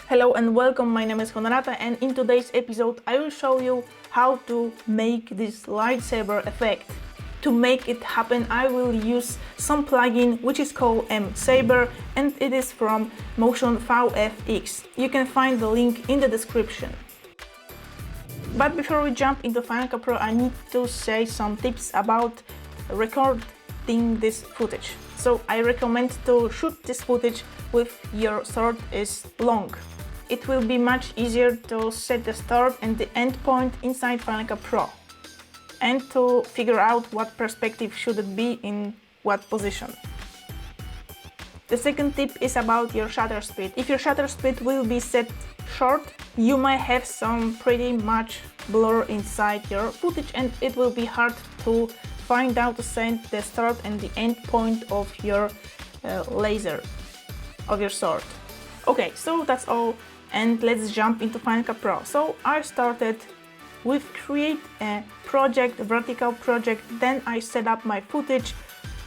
Hello and welcome, my name is Honorata, and in today's episode I will show you how to make this lightsaber effect. To make it happen I will use some plugin which is called Saber, and it is from Motion VFX. You can find the link in the description. But before we jump into Final Cut Pro, I need to say some tips about recording this footage. So I recommend to shoot this footage with your sword is long. It will be much easier to set the start and the end point inside Final Cut Pro and to figure out what perspective should it be in what position. The second tip is about your shutter speed. If your shutter speed will be set short, you might have some pretty much blur inside your footage and it will be hard to find out to set the start and the end point of your laser, of your sword. Okay, so that's all, and let's jump into Final Cut Pro. So I started with create a project, a vertical project, then I set up my footage,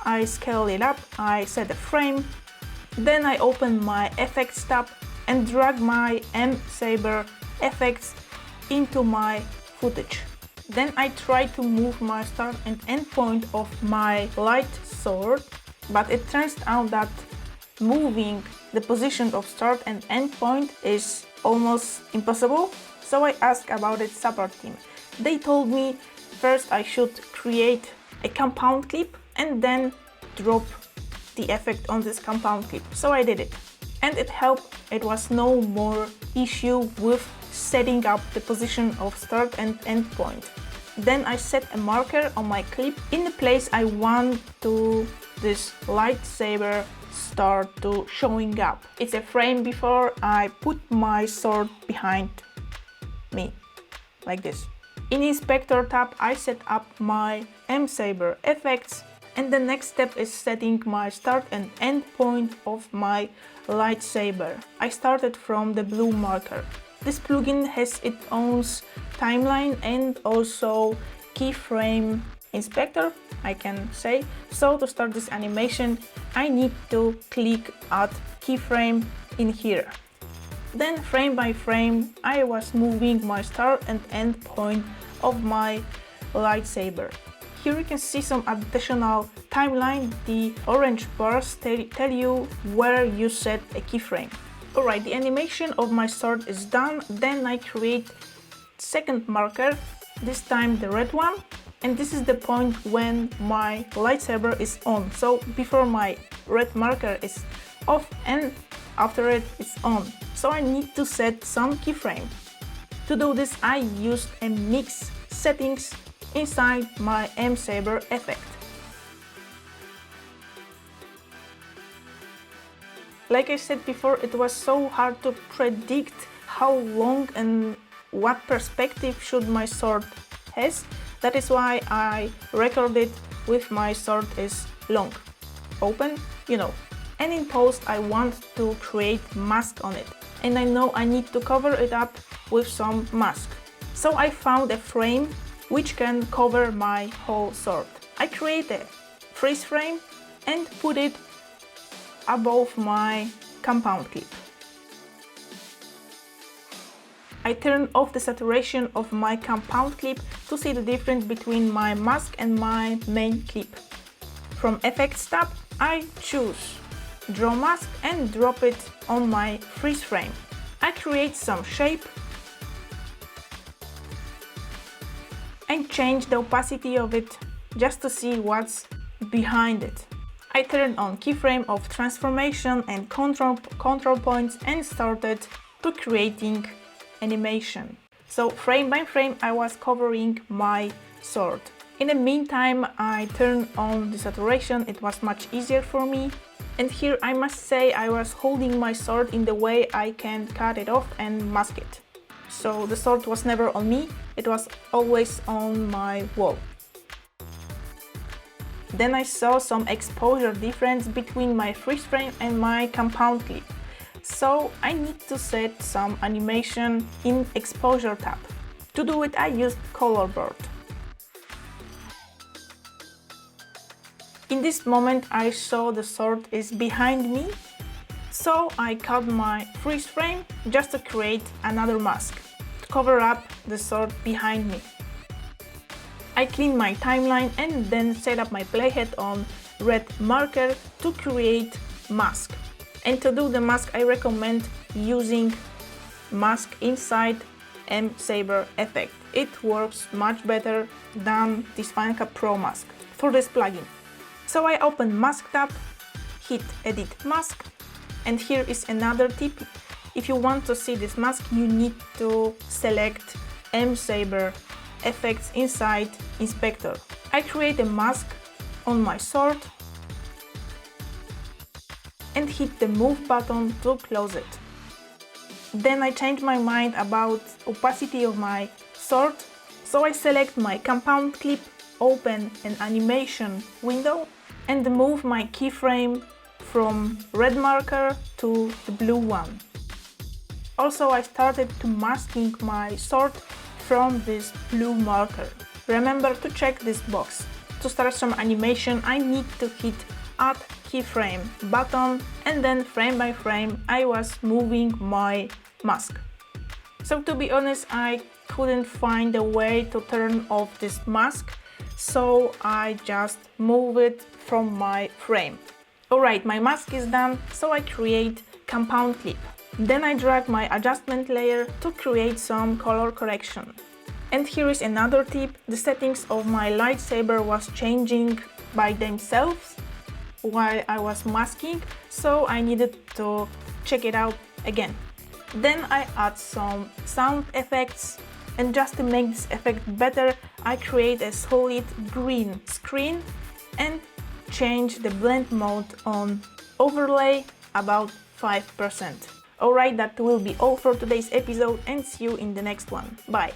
I scale it up, I set a frame, then I open my effects tab and drag my Saber effects into my footage. Then I try to move my start and end point of my light sword, but it turns out that moving the position of start and end point is almost impossible. So I asked about it support team. They told me first I should create a compound clip and then drop the effect on this compound clip. So I did it and it helped. It was no more issue with setting up the position of start and end point. Then I set a marker on my clip in the place I want to this lightsaber start to showing up. It's a frame before I put my sword behind me, like this. In Inspector tab I set up my Saber effects, and the next step is setting my start and end point of my lightsaber. I started from the blue marker. This plugin has its own timeline and also keyframe inspector, I can say. So to start this animation I need to click add keyframe in here. Then frame by frame I was moving my start and end point of my lightsaber. Here you can see some additional timeline. The orange bars tell you where you set a keyframe. Alright, the animation of my sword is done. Then I create second marker, this time the red one, and this is the point when my lightsaber is on. So before my red marker is off and after it is on. So I need to set some keyframe. To do this I used a mix settings inside my Saber effect. Like I said before, it was so hard to predict how long and what perspective should my sword has. That is why I recorded with my sword is long. Open, you know. And in post I want to create mask on it. And I know I need to cover it up with some mask. So I found a frame which can cover my whole sword. I create a freeze frame and put it above my compound clip. I turn off the saturation of my compound clip to see the difference between my mask and my main clip. From Effects tab, I choose Draw Mask and drop it on my freeze frame. I create some shape and change the opacity of it just to see what's behind it. I turned on keyframe of transformation and control points and started to creating animation. So frame by frame I was covering my sword. In the meantime I turned on the saturation, it was much easier for me. And here I must say I was holding my sword in the way I can cut it off and mask it. So the sword was never on me, it was always on my wall. Then I saw some exposure difference between my freeze frame and my compound clip. So I need to set some animation in exposure tab. To do it I used color board. In this moment I saw the sword is behind me So I cut my freeze frame just to create another mask to cover up the sword behind me. I clean my timeline and then set up my playhead on red marker to create mask. And to do the mask, I recommend using mask inside M-Saber effect. It works much better than this Final Cut Pro mask for this plugin. So I open Mask tab, hit Edit Mask, and here is another tip. If you want to see this mask, you need to select M-Saber effects inside Inspector. I create a mask on my sword and hit the Move button to close it. Then I change my mind about opacity of my sword, so I select my compound clip, open an animation window and move my keyframe from red marker to the blue one. Also, I started to masking my sword from this blue marker. Remember to check this box. To start some animation, I need to hit Add Keyframe button, and then frame by frame I was moving my mask. So to be honest, I couldn't find a way to turn off this mask, so I just move it from my frame. Alright, my mask is done, so I create compound clip. Then I drag my adjustment layer to create some color correction. And here is another tip. The settings of my lightsaber was changing by themselves while I was masking, so I needed to check it out again. Then I add some sound effects, and just to make this effect better, I create a solid green screen and change the blend mode on overlay about 5%. Alright, that will be all for today's episode, and see you in the next one. Bye!